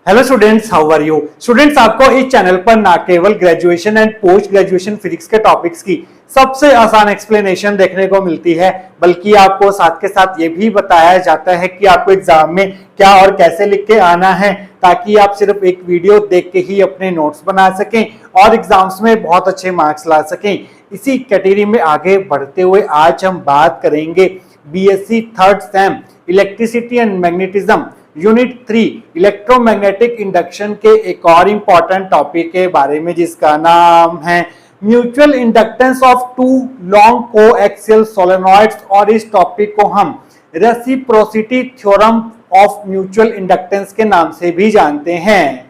Hello students, how are you students. आपको इस channel पर ना केवल graduation and post graduation physics के टॉपिक्स की सबसे आसान एक्सप्लेनेशन देखने को मिलती है, बल्कि आपको साथ के साथ ये भी बताया जाता है कि आपको एग्जाम में क्या और कैसे लिख के आना है, ताकि आप सिर्फ एक वीडियो देख के ही अपने नोट्स बना सकें और एग्जाम्स में बहुत अच्छे मार्क्स ला सकें। इसी कैटेगरी में आगे बढ़ते हुए आज हम बात करेंगे BSc third same electricity and magnetism unit 3 electromagnetic induction के एक और इंपॉर्टेंट टॉपिक के बारे में, जिसका नाम है mutual inductance of two long coaxial solenoids. और इस टॉपिक को हम reciprocity theorem of mutual inductance के नाम से भी जानते हैं।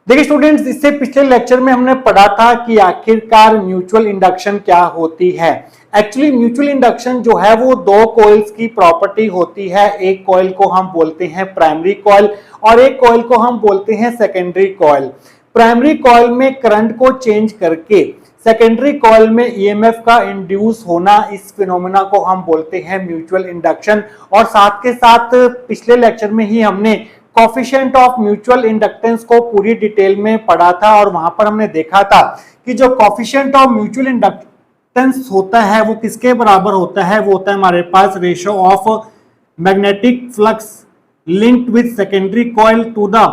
देखिए स्टूडेंट्स, इससे पिछले लेक्चर में हमने पढ़ा था कि आखिरकार म्यूचुअल इंडक्शन क्या होती है। एक्चुअली म्यूचुअल इंडक्शन जो है वो दो कॉइल्स की प्रॉपर्टी होती है। एक कॉइल को हम बोलते हैं प्राइमरी कॉइल और एक कॉइल को हम बोलते हैं सेकेंडरी कॉइल। प्राइमरी कॉइल में करंट को चेंज करके सेकेंडरी कॉइल में ईएमएफ का इंड्यूस होना, इस फिनोमेना को हम बोलते हैं म्यूचुअल इंडक्शन। और साथ के साथ पिछले लेक्चर में ही हमने कोफिशिएंट ऑफ म्यूचुअल इंडक्टेंस को पूरी डिटेल में पढ़ा था और वहां पर हमने देखा था कि जो कोफिशिएंट ऑफ म्यूचुअल इंडक्टेंस होता है वो किसके बराबर होता है। वो होता है हमारे पास ratio of magnetic flux linked with secondary coil to the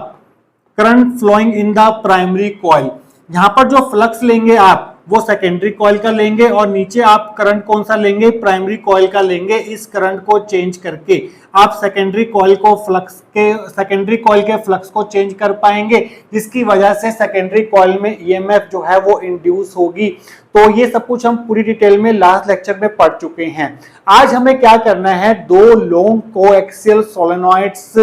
current flowing in the primary coil. यहां पर जो फ्लक्स लेंगे आप वो सेकेंडरी कॉइल का लेंगे और नीचे आप करंट कौन सा लेंगे, प्राइमरी कॉइल का लेंगे। इस करंट को चेंज करके आप सेकेंडरी कॉइल के फ्लक्स को चेंज कर पाएंगे, जिसकी वजह से सेकेंडरी कॉइल में ईएमएफ जो है वो इंड्यूस होगी। तो ये सब कुछ हम पूरी डिटेल में लास्ट लेक्चर में पढ़ चुके हैं। आज हमें क्या करना है, दो लॉन्ग कोएक्सियल सोलेनॉइड्स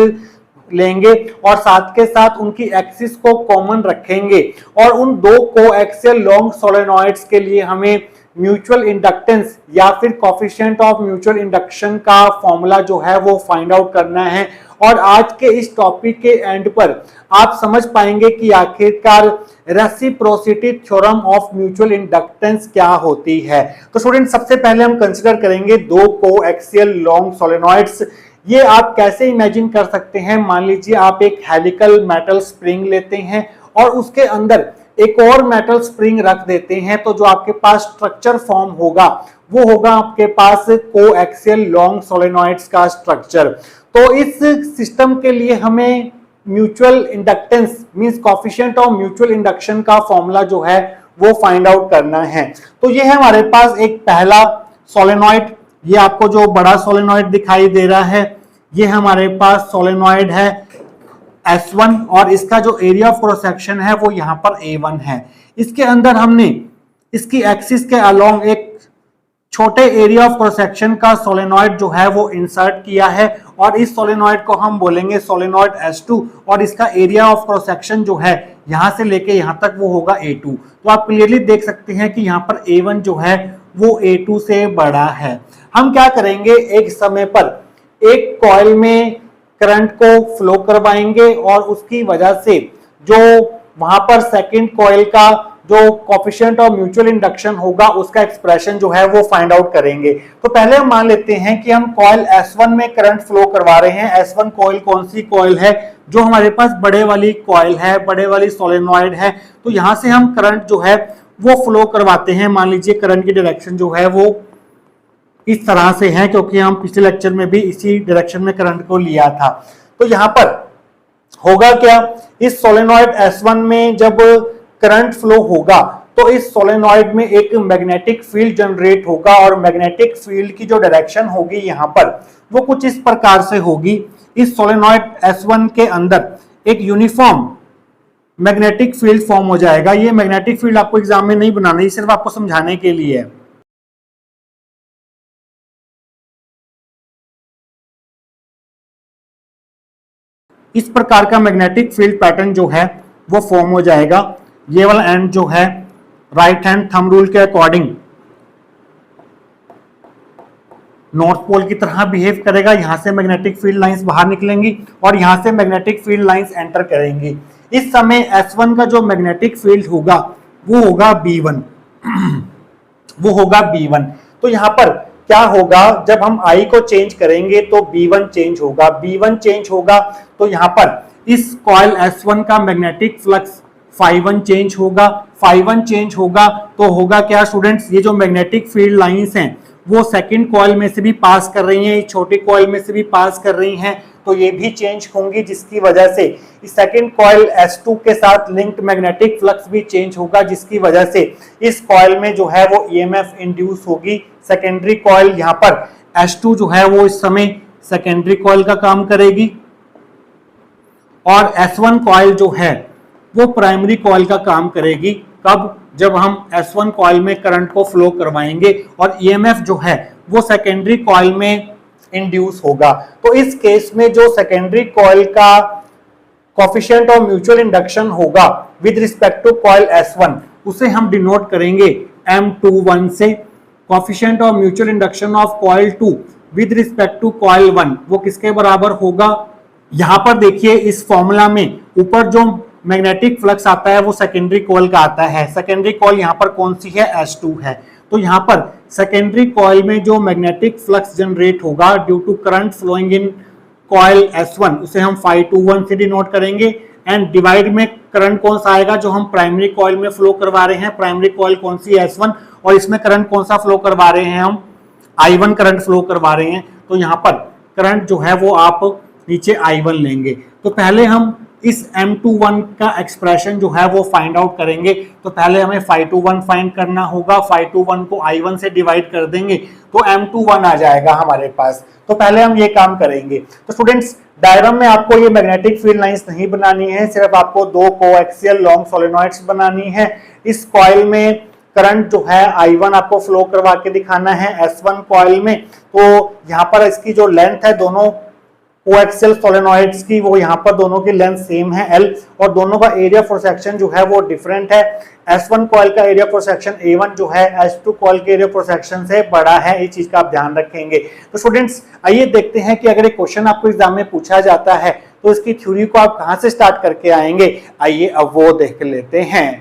लेंगे और साथ के साथ उनकी एक्सिस को कॉमन रखेंगे और उन दो कोएक्सियल लॉन्ग सोलेनॉइड्स के लिए हमें म्यूचुअल इंडक्टेंस या फिर कोफिशिएंट ऑफ म्यूचुअल इंडक्शन का फॉर्मूला जो है वो फाइंड आउट करना है। और आज के इस टॉपिक के एंड पर आप समझ पाएंगे कि आखिरकार reciprocity theorem of mutual inductance क्या होती है। तो स्टूडेंट, सबसे पहले हम कंसीडर करेंगे दो कोएक्सियल लॉन्ग सोलेनॉइड्स। ये आप कैसे इमेजिन कर सकते हैं, मान लीजिए आप एक हेलिकल मेटल स्प्रिंग लेते हैं और उसके अंदर एक और मेटल स्प्रिंग रख देते हैं, तो जो आपके पास स्ट्रक्चर फॉर्म होगा वो होगा आपके पास कोएक्सियल लॉन्ग सोलेनॉइड्स का स्ट्रक्चर। तो इस सिस्टम के लिए हमें mutual inductance means coefficient of mutual induction का फॉर्मूला जो है वो फाइंड आउट करना है। तो ये है हमारे पास एक पहला सोलेनॉइड। ये आपको जो बड़ा सोलेनॉइड दिखाई दे रहा है ये हमारे पास सोलेनॉइड है S1 और इसका जो एरिया ऑफ क्रॉस सेक्शन है वो यहाँ पर A1 है। इसके अंदर हमने इसकी एक्सिस के अलोंग एक छोटे एरिया ऑफ क्रॉस सेक्शन का सोलेनॉइड जो है वो इंसर्ट किया है और इस सोलेनॉइड को हम बोलेंगे सोलेनॉइड S2 और इसका एरिया ऑफ क्रॉस सेक्शन जो है यहां से लेके यहां तक वो होगा A2। तो आप क्लियरली देख सकते हैं कि यहाँ पर A1 जो है वो A2 से बड़ा है। हम क्या करेंगे, एक समय पर एक कॉइल में करंट को फ्लो करवाएंगे और उसकी वजह से जो वहां पर सेकंड कॉइल का जो कोफिशिएंट ऑफ म्यूचुअल इंडक्शन होगा उसका एक्सप्रेशन जो है वो फाइंड आउट करेंगे। तो पहले हम मान लेते हैं कि हम कॉइल S1 में करंट फ्लो करवा रहे हैं। S1 कॉइल कौन सी कॉइल है, जो हमारे पास बड़े वाली कॉइल है, बड़े वाली सोलेनॉइड है। तो यहां से हम करंट जो है वो फ्लो करवाते हैं। मान लीजिए करंट की डायरेक्शन जो है वो इस तरह से है, क्योंकि हम पिछले लेक्चर में भी इसी डायरेक्शन में करंट को लिया था। तो यहां पर होगा क्या, इस सोलेनॉइड S1 में जब करंट फ्लो होगा तो इस सोलेनॉइड में एक मैग्नेटिक फील्ड जनरेट होगा और मैग्नेटिक फील्ड की जो डायरेक्शन होगी यहां पर वो कुछ इस प्रकार से होगी। इस सोलेनॉइड S1 के अंदर एक यूनिफॉर्म मैग्नेटिक फील्ड फॉर्म हो जाएगा। ये मैग्नेटिक फील्ड आपको एग्जाम में नहीं बनाना, ये सिर्फ आपको समझाने के लिए है। इस प्रकार का मैग्नेटिक फील्ड पैटर्न जो है वो फॉर्म हो जाएगा। ये वाला एंड जो है राइट हैंड थंब रूल के अकॉर्डिंग नॉर्थ पोल की तरह बिहेव करेगा। यहां से मैग्नेटिक फील्ड लाइंस बाहर निकलेंगी और यहां से मैग्नेटिक फील्ड लाइंस एंटर करेंगी। इस समय S1 का जो मैग्नेटिक फील्ड होगा वो होगा B1 वो होगा B1। तो यहां पर क्या होगा, जब हम I को चेंज करेंगे तो B1 चेंज होगा। B1 चेंज होगा तो यहाँ पर इस कॉइल S1 का मैग्नेटिक फ्लक्स φ1 चेंज होगा। φ1 चेंज होगा तो होगा क्या स्टूडेंट्स, ये जो मैग्नेटिक फील्ड लाइंस हैं वो सेकंड कॉइल में से भी पास कर रही हैं, छोटी कॉइल में से भी पास कर रही हैं, तो ये भी चेंज होंगी, जिसकी वजह से इस सेकंड कॉइल S2 के साथ लिंक्ड मैग्नेटिक फ्लक्स भी चेंज होगा, जिसकी वजह से इस कॉइल में जो है वो EMF इंड्यूस होगी। सेकेंडरी कॉइल यहाँ पर S2 जो है वो इस समय सेकेंडरी कॉइल का काम करेगी और S1 कॉइल जो है वो प्राइमरी कॉइल का काम करेगी। कब? जब हम S1 कॉइल में करंट को फ्लो करवाएंगे और EMF जो है वो सेकेंडरी कॉइल में इंड्यूस होगा। तो इस केस में जो सेकेंडरी कॉइल का कोफिशिएंट ऑफ म्यूचुअल इंडक्शन होगा with respect to coil S1, उसे हम डिनोट करेंगे M21 से। Coefficient of mutual induction of coil 2 with respect to coil 1 वो किसके बराबर होगा? यहां पर देखिए इस फॉर्मूला में ऊपर जो मैग्नेटिक फ्लक्स आता है वो सेकेंडरी कॉइल का आता है। सेकेंडरी कॉइल यहाँ पर कौन सी है? S2 है। तो यहाँ पर सेकेंडरी कॉइल में जो मैग्नेटिक फ्लक्स जनरेट होगा due to current flowing in coil S1 उसे हम φ21 से डिनोट करेंगे एंड डिवाइड में करंट कौन सा आएगा जो हम प्राइमरी कॉइल में फ्लो करवा रहे हैं। प्राइमरी कॉइल कौन सी है? S1, और इसमें करंट कौन सा फ्लो करवा रहे हैं? हम I1 करंट फ्लो करवा रहे हैं। तो यहाँ पर करंट जो है वो आप नीचे I1 लेंगे। तो पहले हम इस M21 का एक्सप्रेशन जो है वो फाइंड आउट करेंगे। तो पहले हमें φ21 फाइंड करना होगा। φ21 को I1 से डिवाइड कर देंगे तो M21 आ जाएगा हमारे पास। तो पहले हम ये काम करेंगे। तो स्टूडेंट्स डायग्राम में आपको ये मैग्नेटिक फील्ड लाइंस नहीं बनानी है, सिर्फ आपको दो कोएक्सियल लॉन्ग सोलेनॉइड्स बनानी है। इस कॉइल में करंट जो है I1 आपको फ्लो करवा के दिखाना है S1 कॉइल में। तो यहाँ पर इसकी जो लेंथ है दोनों कोएक्सियल सोलेनॉइड्स की, वो यहाँ पर दोनों की लेंथ सेम है L, और दोनों का एरिया फॉर सेक्शन जो है वो डिफरेंट है। S1 कॉइल का एरिया फॉर सेक्शन A1 जो है S2 कॉइल के एरिया फॉर सेक्शन से बड़ा है। इस चीज का आप ध्यान रखेंगे। तो स्टूडेंट्स आइए देखते हैं कि अगर एक क्वेश्चन आपको एग्जाम में पूछा जाता है तो इसकी थ्योरी को आप कहां से स्टार्ट करके आएंगे, आइए अब वो देख लेते हैं।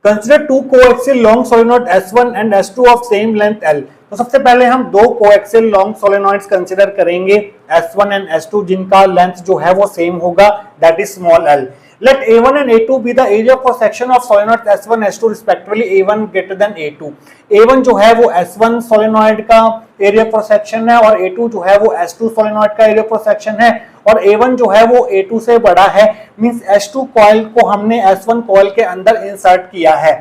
Consider two coaxial long solenoid S1 and S2 of same length L। तो सबसे पहले हम दो कोएक्सियल लॉन्ग सोलेनॉइड्स कंसीडर करेंगे S1 एंड S2 जिनका लेंथ जो है वो सेम होगा, that is small l। Let A1 and A2 be the area for section of solenoid S1 S2 respectively, A1 greater than A2। A1 जो है वो S1 solenoid का एरिया फॉर सेक्शन है और A2 जो है वो S2 सोलेनॉइड का एरिया फॉर सेक्शन है, और A1 जो है वो A2 से बड़ा है। मींस S2 कॉइल को हमने S1 कॉइल के अंदर इंसर्ट किया है।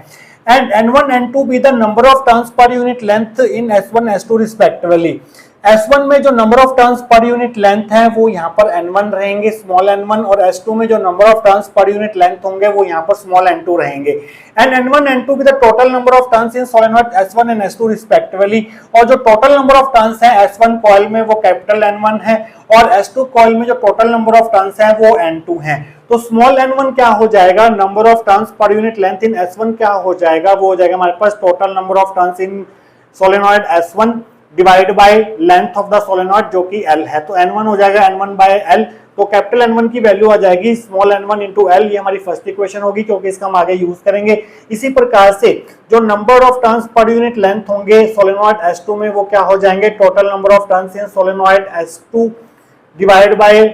And N1 N2 be the number of turns per unit length in S1 S2 respectively। S1 में जो number of turns per unit length है वो यहाँ पर N1 रहेंगे, स्मॉल n1, और S2 में जो number of turns per unit length होंगे वो यहाँ पर स्मॉल n2 रहेंगे। एंड N1 N2 भी the total number of turns in solenoid S1 and S2 respectively. और जो टोटल नंबर ऑफ टर्न्स है S1 कॉइल में वो कैपिटल N1 है, और S2 कॉइल में जो टोटल नंबर ऑफ टर्न्स है वो N2 है। तो स्मॉल n1 क्या हो जाएगा? Number of turns per unit length in S1 क्या हो जाएगा? वो हो जाएगा हमारे पास total number of turns in solenoid S1 divide by length of the solenoid जो कि L है। तो N1 हो जाएगा N1 बाय L। तो कैपिटल N1 की वैल्यू आ जाएगी स्मॉल n1 इंटू L। ये हमारी फर्स्ट इक्वेशन होगी क्योंकि इसका हम आगे यूज करेंगे। इसी प्रकार से जो number of turns per unit length होंगे सोलेनॉइड S2 में वो क्या हो जाएंगे? Total number of turns in solenoid S2 divide by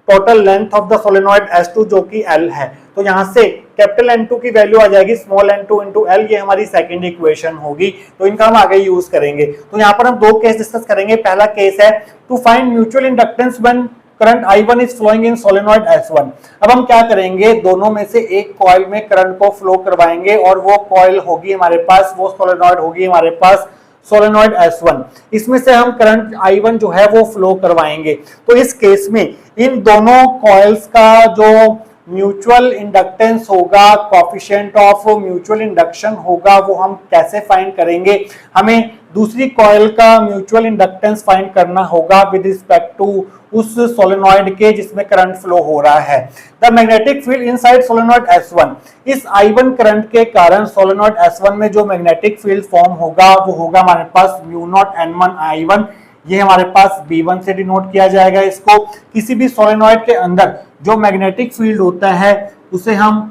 total length of the solenoid S2 जो कि L है। तो यहां से कैपिटल N2 की वैल्यू आ जाएगी स्मॉल n2 इंटू L। ये हमारी सेकंड इक्वेशन होगी, तो इनका हम आगे यूज करेंगे। तो यहाँ पर हम दो केस डिस्कस करेंगे। पहला केस है to find mutual inductance when current I1 is flowing in solenoid S1। अब हम क्या करेंगे? दोनों में से एक कॉइल में करंट को फ्लो करवाएंगे और वो कॉइल होगी हमारे पास, वो सोलेनॉइड होगी हमारे पास सोलेनॉइड S1। इसमें से हम करंट I1 जो है वो फ्लो करवाएंगे। तो इस केस में इन दोनों कॉइल्स का जो म्यूचुअल इंडक्टेंस होगा, कोफिशिएंट ऑफ म्यूचुअल इंडक्शन होगा, वो हम कैसे फाइंड करेंगे? हमें दूसरी कॉइल का म्यूचुअल इंडक्टेंस फाइंड करना होगा विद रिस्पेक्ट टू उस सोलेनॉइड के जिसमें करंट फ्लो हो रहा है। The magnetic field inside solenoid S1। इस I1 करंट के कारण सोलेनॉइड S1 में जो मैग्नेटिक फील्ड फॉर्म होगा वो होगा हमारे पास म्यू नॉट N1 I1। ये हमारे पास B1 से डिनोट किया जाएगा इसको। किसी भी सोलेनॉइड के अंदर जो मैग्नेटिक फील्ड होता है उसे हम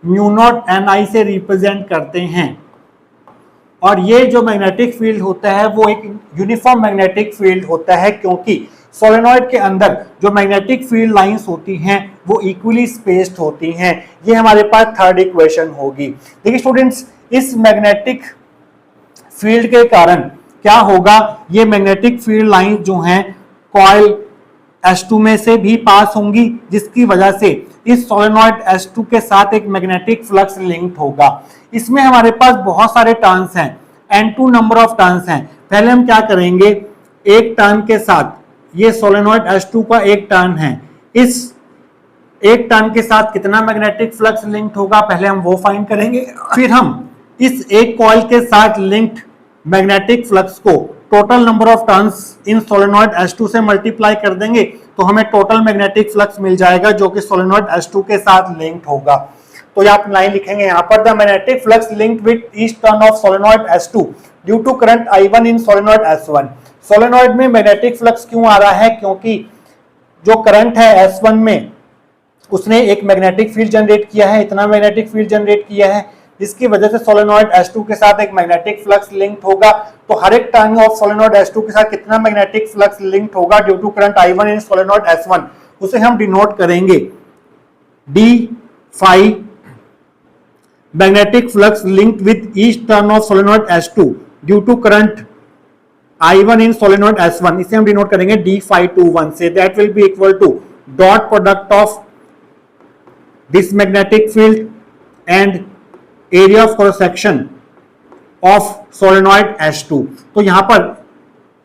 म्यू नॉट Ni से रिप्रेजेंट करते हैं, और ये जो मैग्नेटिक फील्ड होता है वो एक यूनिफॉर्म मैग्नेटिक फील्ड होता है क्योंकि सोलेनॉइड के अंदर जो मैग्नेटिक फील्ड लाइंस होती हैं वो इक्वली स्पेस्ड होती हैं। ये हमारे पास थर्ड इक्वेशन होगी। देखिए स्टूडेंट्स, इस मैग्नेटिक फील्ड के कारण क्या होगा, ये मैग्नेटिक फील्ड लाइन जो हैं कॉइल S2 में से भी पास होंगी, जिसकी वजह से इस सोलेनॉइड S2 के साथ एक मैग्नेटिक फ्लक्स लिंक्ड होगा। इसमें हमारे पास बहुत सारे टर्न्स हैं, N2 नंबर ऑफ टर्न्स हैं। पहले हम क्या करेंगे, एक टर्न के साथ, ये सोलेनॉइड S2 का एक टर्न है, इस एक टर्न के साथ कितना मैग्नेटिक फ्लक्स लिंक्ड होगा, पहले हम वो फाइंड करेंगे। फिर हम इस एक कॉइल के साथ लिंक्ड मैग्नेटिक फ्लक्स को total number of turns in solenoid S2 से मल्टीप्लाई कर देंगे तो हमें टोटल मैग्नेटिक फ्लक्स मिल जाएगा जो कि सोलेनॉइड S2 के साथ लिंक्ड होगा। तो ये आप लाइन लिखेंगे यहाँ पर, the magnetic flux linked with each turn of solenoid S2 due to current I1 in solenoid S1। Solenoid में मैग्नेटिक फ्लक्स क्यों आ रहा है, क्योंकि जो करंट है S1 में उसने एक मैग्नेटिक फील्ड जनरेट किया है, इतना मैग्नेटिक फील्ड जनरेट किया है जिसकी वजह से सोलेनॉइड S2 के साथ एक मैग्नेटिक फ्लक्स लिंक्ड होगा। तो हर एक टर्न ऑफ सोलेनॉइड S2 के साथ कितना मैग्नेटिक फ्लक्स लिंक्ड होगा due to current I1 in solenoid S1, उसे हम डिनोट करेंगे d phi magnetic flux linked with each turn of solenoid S2 due to current I1 in solenoid S1, इसे हम denote करेंगे d phi 21 से। That will be equal to dot product of this magnetic field and area of cross section of solenoid S2। तो यहां पर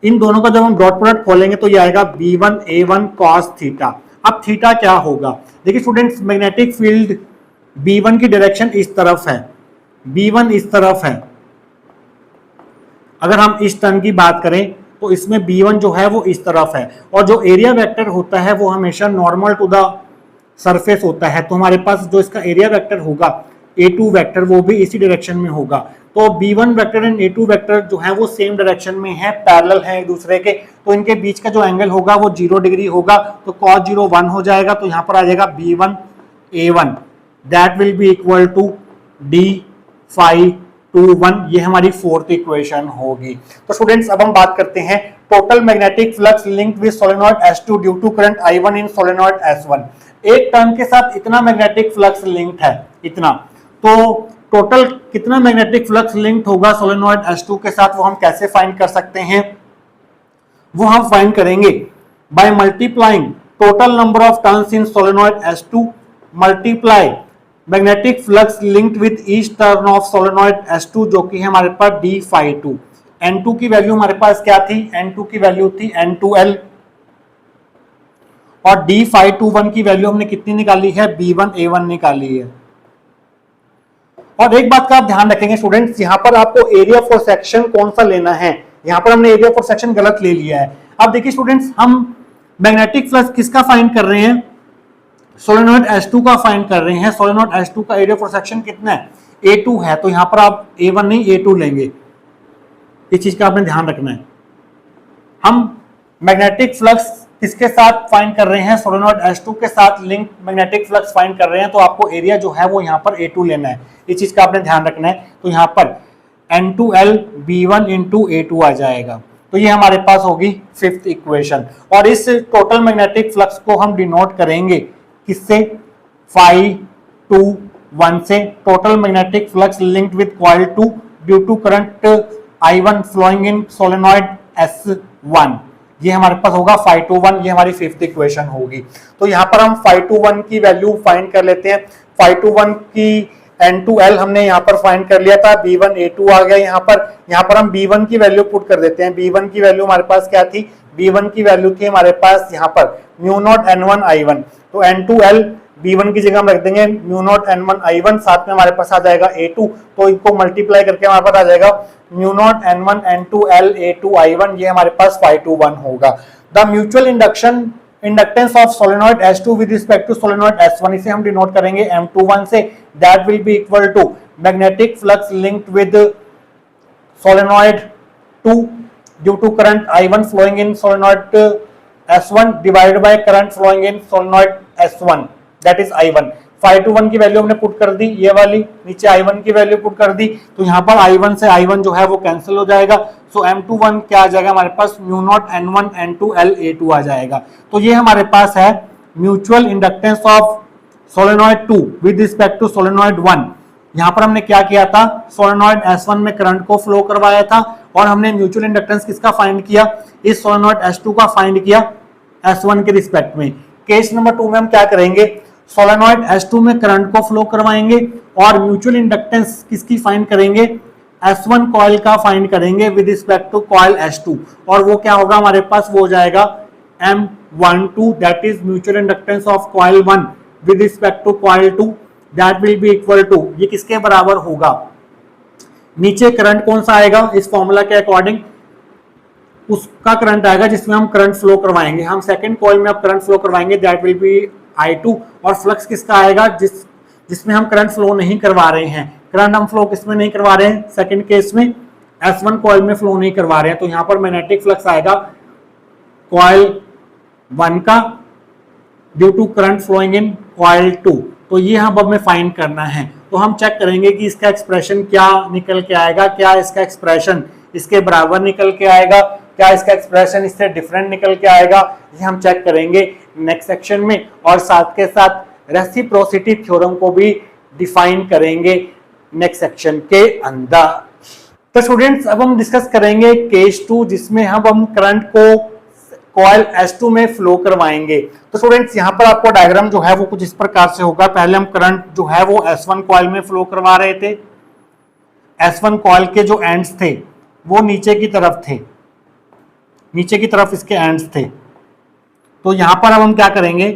इन दोनों का जब हम डॉट प्रोडक्ट खोलेंगे तो ये आएगा B1 A1 cos थीटा। अब थीटा क्या होगा, देखिए स्टूडेंट्स, मैग्नेटिक फील्ड B1 की डायरेक्शन इस तरफ है, B1 इस तरफ है। अगर हम इस टर्न की बात करें तो इसमें B1 जो है वो इस तरफ है, और जो एरिया वेक्टर होता है वो हमेशा नॉर्मल टू द सरफेस होता है। तो हमारे पास जो इसका एरिया वेक्टर होगा A2 वेक्टर वो भी इसी डायरेक्शन में होगा। तो B1 vector and A2 vector जो है वो सेम डायरेक्शन में है, पैरेलल है एक दूसरे के, तो इनके बीच का जो एंगल होगा वो 0 डिग्री होगा। तो cos 0 1 हो जाएगा, तो यहाँ पर आ जाएगा B1 A1, that will be equal to d phi 21। ये हमारी फोर्थ इक्वेशन होगी। तो स्टूडेंट्स, अब हम बात करते हैं total magnetic flux linked with solenoid S2 due to current I1 in solenoid S1। एक टर्न के साथ इतना मैग्नेटिक फ्लक्स लिंक्ड है, इतना, तो टोटल कितना मैग्नेटिक फ्लक्स लिंक्ड होगा सोलेनॉइड S2 के साथ, वो हम कैसे फाइंड कर सकते हैं, वो हम फाइंड करेंगे by multiplying total number of turns in solenoid S2 multiply magnetic flux linked with each turn of solenoid S2, जो कि है हमारे पास d phi 2। N2 की वैल्यू हमारे पास क्या थी, N2 की वैल्यू थी N2L, और d phi 21 की वैल्यू हमने कितनी निकाली है, B1 A1 निकाली है। और एक बात का आप ध्यान रखेंगे स्टूडेंट्स, यहाँ पर आपको एरिया फॉर सेक्शन कौन सा लेना है, यहाँ पर हमने एरिया फॉर सेक्शन गलत ले लिया है। अब देखिए स्टूडेंट्स, हम मैग्नेटिक फ्लक्स किसका फाइंड कर रहे हैं, सोलेनॉइड S2 का फाइंड कर रहे हैं। सोलेनॉइड S2 का एरिया फॉर सेक्शन कितना है, A2 है, तो यहाँ पर आप A1 नहीं A2 लेंगे, इस चीज का आपने ध्यान रखना है। हम मैग्नेटिक फ्लक्स किसके साथ फाइंड कर रहे हैं, सोलेनॉइड S2 के साथ लिंक मैग्नेटिक फ्लक्स फाइंड कर रहे हैं, तो आपको एरिया जो है वो यहाँ पर A2 लेना है, इस चीज का आपने ध्यान रखना है। तो यहाँ पर N2L B1 इंटू A2 आ जाएगा। तो ये हमारे पास होगी फिफ्थ इक्वेशन, और इस टोटल मैग्नेटिक फ्लक्स को हम डिनोट करेंगे किससे, phi 21 से। Total magnetic flux linked with coil 2 due to current I1 flowing in solenoid S1, ये हमारे पास होगा phi 21, ये हमारी फिफ्थ इक्वेशन होगी। तो यहाँ पर हम phi 21 की वैल्यू फाइंड कर लेते हैं। phi 21 की N2L हमने यहाँ पर फाइंड कर लिया था, B1 A2 आ गया यहाँ पर हम B1 की वैल्यू पुट कर देते हैं। B1 की वैल्यू हमारे पास क्या थी, B1 की वैल्यू थी हमारे पास यहाँ पर म्यू नॉट N1 I1, तो N2L B1 की जगह हम रख देंगे म्यू नॉट N1 I1, साथ में हमारे पास आ जाएगा A2, तो इनको मल्टीप्लाई करके हमारे पास आ जाएगा mu naught N1 N2L A2 I1, ये हमारे पास phi 21 होगा। The mutual inductance of solenoid S2 with respect to solenoid S1, इसे हम डिनोट करेंगे M21 से। That will be equal to magnetic flux linked with solenoid 2 due to current I1 flowing in solenoid S1 divided by current flowing in solenoid S1, that is I1। φ21 की value हमने put कर दी, ये वाली नीचे I1 की value put कर दी, तो यहाँ पर I1 से I1 जो है वो कैंसिल हो जाएगा। सो M21 क्या आ जाएगा हमारे पास, mu naught N1 N2 LA2 आ जाएगा। तो ये हमारे पास है mutual inductance of solenoid 2 with respect to solenoid 1। यहाँ पर हमने क्या किया था, सोलेनॉइड S1 में करंट को फ्लो करवाया था और हमने म्यूचुअल इंडक्टेंस किसका फाइंड किया, इस सोलेनॉइड S2 का फाइंड किया S1 के रिस्पेक्ट में। केस नंबर 2 में हम क्या करेंगे, सोलेनॉइड S2 में करंट को फ्लो करवाएंगे और म्यूचुअल इंडक्टेंस किसकी फाइंड करेंगे, S1 कॉइल का फाइंड करेंगे with respect to coil S2, और वो क्या होगा हमारे पास, वो हो जाएगा M12 that is mutual inductance of coil 1 with respect to coil 2 that will be equal to, ये किसके बराबर होगा, नीचे करंट कौन सा आएगा इस फॉर्मूला के अकॉर्डिंग, उसका करंट आएगा जिसमें हम करंट फ्लो करवाएंगे। हम सेकंड कॉइल में अब करंट फ्लो करवाएंगे दैट विल बी I2, और फ्लक्स किसका आएगा, जिसमें हम करंट फ्लो नहीं करवा रहे हैं। करंट हम फ्लो किसमें नहीं करवा रहे हैं, सेकंड केस में S1 कॉइल में फ्लो नहीं करवा रहे हैं, तो यहां पर मैग्नेटिक फ्लक्स आएगा कॉइल 1 का due to current flowing in coil 2। तो ये हम अब हमें फाइंड करना है, तो हम चेक करेंगे कि इसका एक्सप्रेशन क्या निकल के आएगा, क्या इसका एक्सप्रेशन इसके बराबर निकल के आएगा, क्या इसका एक्सप्रेशन इससे डिफरेंट निकल के आएगा, ये हम चेक करेंगे नेक्स्ट सेक्शन में, और साथ के साथ रेसिप्रोसिटी थ्योरम को भी डिफाइन करेंगे नेक्स्ट सेक्शन के अंदर। तो स्टूडेंट्स अब हम डिस्कस करेंगे केस 2 जिसमें हम करंट को कॉइल S2 में फ्लो करवाएंगे। तो स्टूडेंट्स यहाँ पर आपको डायग्राम जो है वो कुछ इस प्रकार से होगा। पहले हम करंट जो है वो S1 कॉइल में फ्लो करवा रहे थे, S1 कॉइल के जो एंड्स थे वो नीचे की तरफ थे, नीचे की तरफ इसके एंड्स थे। तो यहां पर अब हम क्या करेंगे,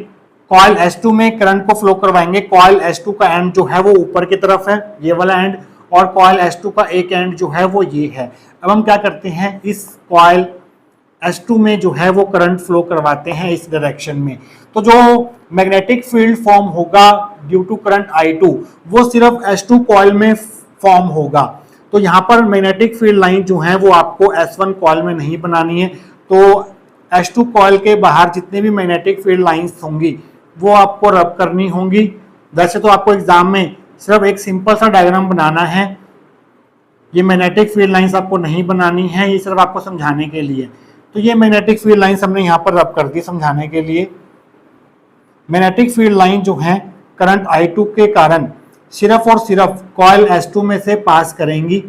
कॉइल S2 में करंट को फ्लो करवाएंगे। कॉइल S2 का एंड जो है वो ऊपर की तरफ है, ये वाला एंड, और कॉइल S2 का एक एंड जो है वो ये है। अब हम क्या करते हैं, इस कॉइल S2 में जो है वो करंट फ्लो करवाते हैं इस डायरेक्शन में। तो जो मैग्नेटिक फील्ड फॉर्म होगा ड्यू टू करंट I2 वो सिर्फ S2 कॉइल में फॉर्म होगा। तो यहाँ पर मैग्नेटिक फील्ड लाइन जो है वो आपको S1 कॉइल में नहीं बनानी है, तो S2 कॉइल के बाहर जितने भी मैग्नेटिक फील्ड लाइंस होंगी वो आपको रब करनी होंगी। वैसे तो आपको एग्जाम में सिर्फ एक सिंपल सा डायग्राम बनाना है, ये मैग्नेटिक फील्ड लाइंस आपको नहीं बनानी है, ये सिर्फ आपको समझाने के लिए। तो ये मैग्नेटिक फील्ड लाइंस हमने यहाँ पर रब कर दी समझाने के लिए। मैग्नेटिक फील्ड लाइन जो है करंट I2 के कारण सिर्फ और सिर्फ कॉइल S2 में से पास करेंगी,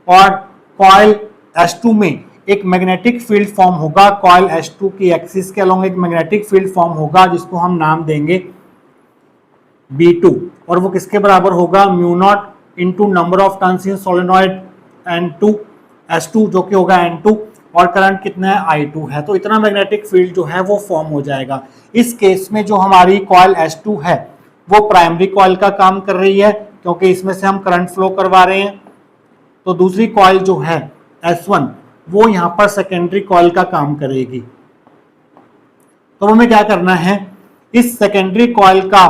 और कॉइल S2 में एक मैग्नेटिक फील्ड फॉर्म होगा, कॉइल S2 की एक्सिस के अलोंग एक मैग्नेटिक फील्ड फॉर्म होगा जिसको हम नाम देंगे B2, और वो किसके बराबर होगा, mu naught into number of turns in solenoid N2 S2 जो कि होगा N2, और करंट कितना है I2 है। तो इतना मैग्नेटिक फील्ड जो है वो फॉर्म हो जाएगा। इस केस में जो हमारी कॉइल S2 है वो प्राइमरी कॉइल का काम कर रही है क्योंकि इसमें से हम करंट फ्लो करवा रहे हैं। तो दूसरी कॉइल जो है S1 वो यहाँ पर सेकेंडरी कॉइल का काम करेगी। तो हमें क्या करना है, इस सेकेंडरी कॉइल का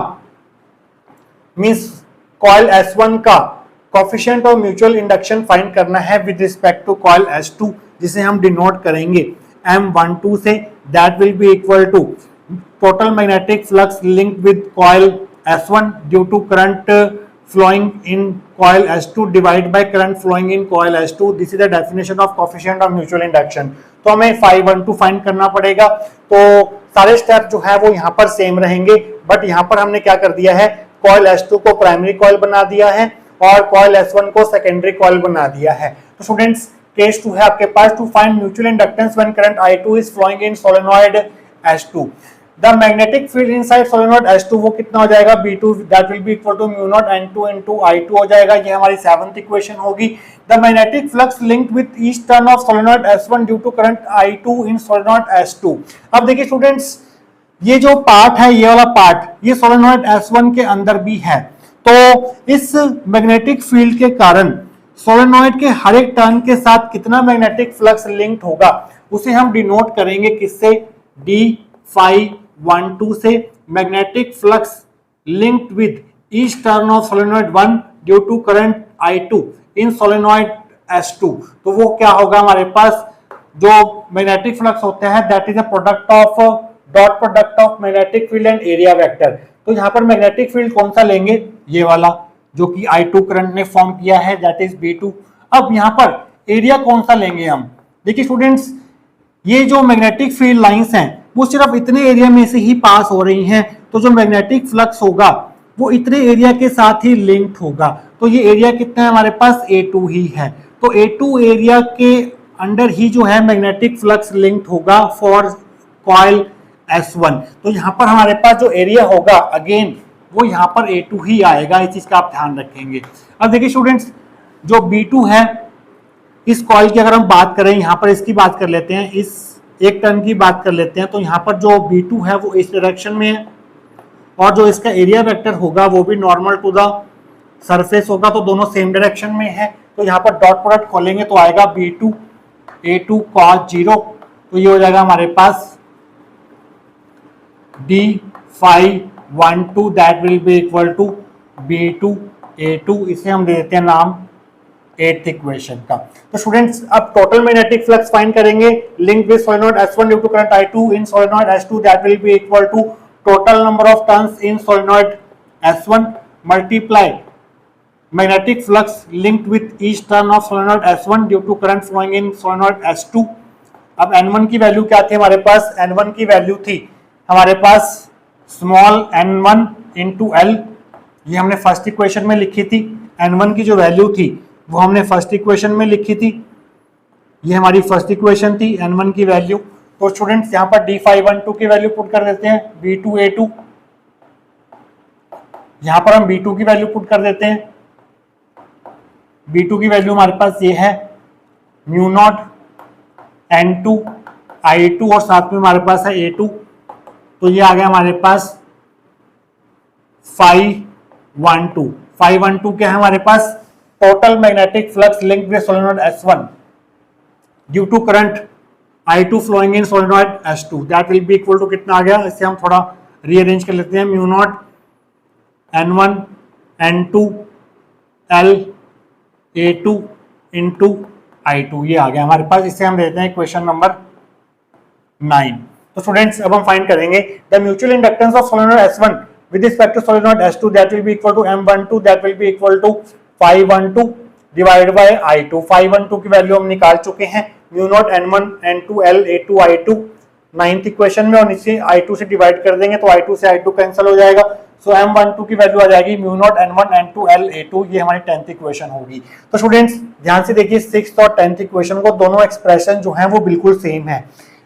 मींस कॉइल S1 का coefficient of mutual induction find करना है with respect to coil S2, जिसे हम डिनोट करेंगे M12 से, that will be equal to total magnetic flux linked with coil S1 due to current flowing in coil S2 divided by current flowing in coil S2. This is the definition of coefficient of mutual induction. तो हमें φ12 find करना पड़ेगा। तो सारे step जो है वो यहाँ पर सेम रहेंगे, बट यहाँ पर हमने क्या कर दिया है, कॉइल S2 को प्राइमरी कॉइल बना दिया है और कॉइल S1 को सेकेंडरी कॉइल बना दिया है। तो स्टूडेंट्स केस 2 है आपके पास, to find mutual inductance when current I2 is flowing in solenoid S2। The magnetic field inside solenoid S2 वो कितना हो जाएगा, B2 that will be equal to mu naught N2 into I2 हो जाएगा। ये हमारी 7th इक्वेशन होगी। The magnetic flux linked with each turn of solenoid S1 due to current I2 in solenoid S2। अब देखिए स्टूडेंट्स, ये जो part है, ये वाला पार्ट, ये सोलेनॉइड S1 के अंदर भी है। तो इस मैग्नेटिक फील्ड के कारण सोलेनॉइड के हर एक टर्न के साथ कितना मैग्नेटिक फ्लक्स लिंक्ड होगा उसे हम डिनोट करेंगे किससे, d∅12 से। Magnetic flux linked with each turn of solenoid 1 due to current I2 in solenoid S2। तो वो क्या होगा हमारे पास, जो मैग्नेटिक फ्लक्स होते हैं that is a product of dot product of magnetic field and area vector. तो यहाँ पर मैग्नेटिक फील्ड कौन सा लेंगे, ये वाला जो कि I2 करंट ने फॉर्म किया है, दैट इज B2। अब यहाँ पर एरिया कौन सा लेंगे हम, देखिए स्टूडेंट्स, ये जो मैग्नेटिक फील्ड लाइंस हैं वो सिर्फ इतने एरिया में से ही पास हो रही हैं, तो जो मैग्नेटिक फ्लक्स होगा वो इतने एरिया के साथ ही लिंक्ड होगा। तो ये एरिया कितना है हमारे पास, A2 ही है। तो A2 एरिया के अंडर ही जो है मैग्नेटिक फ्लक्स लिंक्ड होगा फॉर कॉइल S1। तो यहाँ पर हमारे पास जो एरिया होगा अगेन वो यहाँ पर A2 ही आएगा, इस चीज का आप ध्यान रखेंगे। अब देखिए स्टूडेंट्स, जो B2 है इस कॉइल की अगर हम बात करें, यहाँ पर इसकी बात कर लेते हैं, इस एक टर्न की बात कर लेते हैं, तो यहाँ पर जो B2 है वो इस डायरेक्शन में है और जो इसका एरिया वेक्टर होगा वो भी नॉर्मल टू द सरफेस होगा, तो दोनों सेम डायरेक्शन में है। तो यहाँ पर डॉट प्रोडक्ट खोलेंगे तो आएगा B2 A2 cos 0, तो ये हो जाएगा हमारे पास d phi 1 2 that will be equal to B2 A2। इसे हम दे देते हैं नाम 8th इक्वेशन का। तो स्टूडेंट्स अब टोटल मैग्नेटिक फ्लक्स फाइंड करेंगे, link with solenoid S1 due to current I2 in solenoid S2 that will be equal to total number of turns in solenoid S1 multiply magnetic flux linked with each turn of solenoid S1 due to current flowing in solenoid S2। अब N1 की value क्या थी हमारे पास, N1 की value थी हमारे पास small n1 into L, ये हमने फर्स्ट इक्वेशन में लिखी थी। N1 की जो वैल्यू थी वो हमने फर्स्ट इक्वेशन में लिखी थी, ये हमारी फर्स्ट इक्वेशन थी N1 की वैल्यू। तो स्टूडेंट्स यहाँ पर d phi 1 2 की वैल्यू पुट कर देते हैं, B2 A2, यहाँ पर हम B2 की वैल्यू पुट कर देते हैं, B2 की वैल्यू हमारे पास ये है म्यू नॉट N2 I2 और साथ में हमारे पास है A2, तो ये आ गया हमारे पास phi 1 2। phi 1 2 क्या है हमारे पास, total magnetic flux linked with solenoid S1 due to current I2 flowing in solenoid S2 that will be equal to कितना आ गया, इसे हम थोड़ा रीअरेंज कर लेते हैं, mu naught N1 N2 L A2 into I2, ये आ गया हमारे पास, इसे हम देते हैं क्वेश्चन नंबर 9। तो स्टूडेंट्स अब हम फाइंड करेंगे the mutual inductance of solenoid S1 with respect to solenoid S2 that will be equal to M12 that will be equal to phi 12 divided by I2। phi 12 की value हम निकाल चुके हैं, mu naught N1 N2 L A2 I2 9th equation में, और नीचे I2 से divide कर देंगे तो I2 से I2 कैंसिल हो जाएगा, सो M12 की वैल्यू आ जाएगी mu naught N1 N2 L A2, ये हमारी 10th इक्वेशन होगी। तो स्टूडेंट्स ध्यान से देखिए 6th और 10th इक्वेशन को, दोनों एक्सप्रेशन जो है वो बिल्कुल सेम है,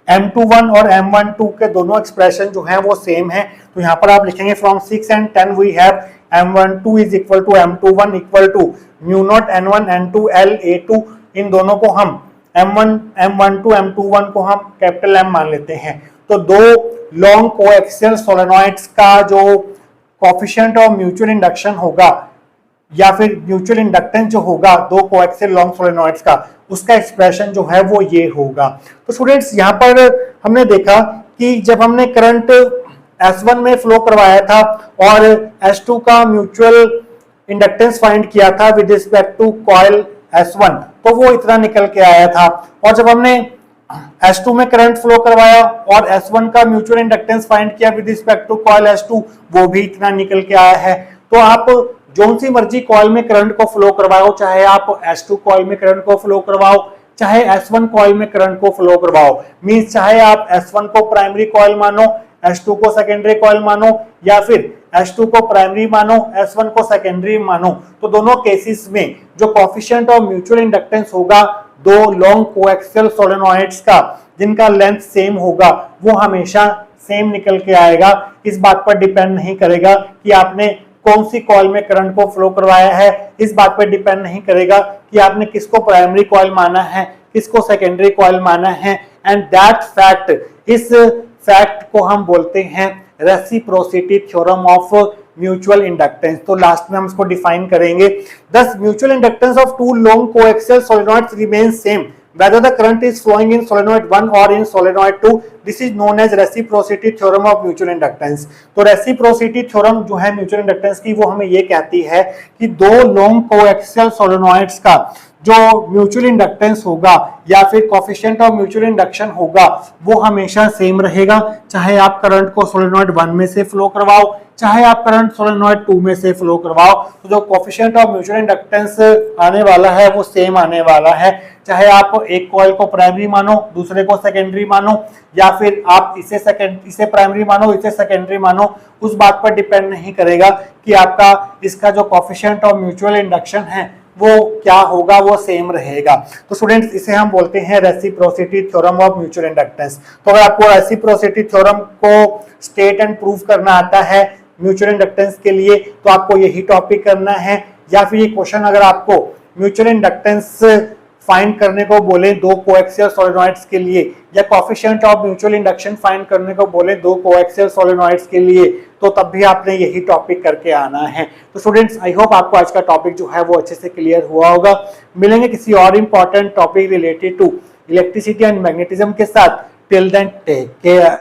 M21 और M12 के दोनों एक्सप्रेशन जो हैं वो सेम है। तो यहाँ पर आप लिखेंगे from 6 and 10 we have M12 is equal to M21 equal to mu naught N1 N2 L A2। इन दोनों को हम M12 M21 को हम कैपिटल M मान लेते हैं। तो दो लॉन्ग कोएक्सियल सोलेनोइड्स का जो कोएफिशिएंट ऑफ म्यूचुअल इंडक्शन होगा या फिर म्यूचुअल इंडक्टेंस जो होगा दो कोएक्सियल लॉन्ग सोलेनोइड्स का, उसका एक्सप्रेशन जो है वो ये होगा। तो स्टूडेंट्स यहाँ पर हमने देखा कि जब हमने करंट S1 में फ्लो करवाया था और S2 का म्यूचुअल इंडक्टेंस फाइंड किया था with respect to coil S1, तो वो इतना निकल के आया था, और जब हमने S2 में करंट फ्लो करवाया और S1 का म्यूचुअल इंडक्टेंस फाइंड किया with respect to coil S2, वो भी इतना निकल के आया है। तो आप जोन सी मर्जी कॉइल में करंट को फ्लो करवाओ, चाहे आप S2 कॉइल में करंट को फ्लो करवाओ, चाहे S1 कॉइल में करंट को फ्लो करवाओ, मींस चाहे आप S1 को प्राइमरी कॉइल मानो, S2 को सेकेंडरी कॉइल मानो, या फिर S2 को प्राइमरी मानो, S1 को सेकेंडरी मानो, तो दोनों केसेस में जो कोएफिशिएंट ऑफ म्यूचुअल इंडक्टेंस होगा दो लॉन्ग कोएक्सियल सोलेनोइड्स का जिनका लेंथ सेम होगा वो हमेशा सेम निकल के आएगा। इस बात पर डिपेंड नहीं करेगा कि आपने कौन सी कॉइल में करंट को फ्लो करवाया है, इस बात पर डिपेंड नहीं करेगा कि आपने किसको प्राइमरी कॉइल माना है, किसको सेकेंडरी कॉइल माना है, एंड दैट फैक्ट, इस फैक्ट को हम बोलते हैं reciprocity theorem of mutual inductance. तो लास्ट में हम इसको डिफाइन करेंगे, thus mutual inductance of two long coaxial solenoids remain same whether the current is flowing in solenoid 1 or in solenoid 2, this is known as reciprocity theorem of mutual inductance। तो reciprocity theorem जो है mutual inductance की वो हमें ये कहती है कि दो लॉन्ग कोएक्सियल सोलेनोइड्स का जो म्यूचुअल इंडक्टेंस होगा या फिर कोफिशिएंट ऑफ म्यूचुअल इंडक्शन होगा वो हमेशा सेम रहेगा, चाहे आप करंट को सोलेनॉइड 1 में से फ्लो करवाओ, चाहे आप करंट सोलेनॉइड 2 में से फ्लो करवाओ, तो जो कोफिशिएंट ऑफ म्यूचुअल इंडक्टेंस आने वाला है वो सेम आने वाला है। चाहे आप एक कॉइल को प्राइमरी मानो, दूसरे को सेकेंडरी मानो, या फिर आप इसे प्राइमरी मानो, इसे सेकेंडरी मानो, उस बात पर डिपेंड नहीं करेगा कि आपका इसका जो कोफिशिएंट ऑफ म्यूचुअल इंडक्शन है वो क्या होगा, वो सेम रहेगा। तो स्टूडेंट्स इसे हम बोलते हैं reciprocity theorem of mutual inductance. तो अगर आपको रेसिप्रोसिटी थ्योरम को स्टेट एंड प्रूव करना आता है म्यूचुअल इंडक्टेंस के लिए तो आपको यही टॉपिक करना है, या फिर ये क्वेश्चन अगर आपको म्यूचुअल इंडक्टेंस फाइंड करने को बोले दो कोएक्सियल सोलेनॉइड्स के लिए, या coefficient of mutual induction find करने को बोले दो कोएक्सियल सोलेनॉइड्स के लिए, तो तब भी आपने यही टॉपिक करके आना है। तो स्टूडेंट्स आई होप आपको आज का टॉपिक जो है वो अच्छे से क्लियर हुआ होगा। मिलेंगे किसी और important topic related to electricity and magnetism के साथ। Till then take care.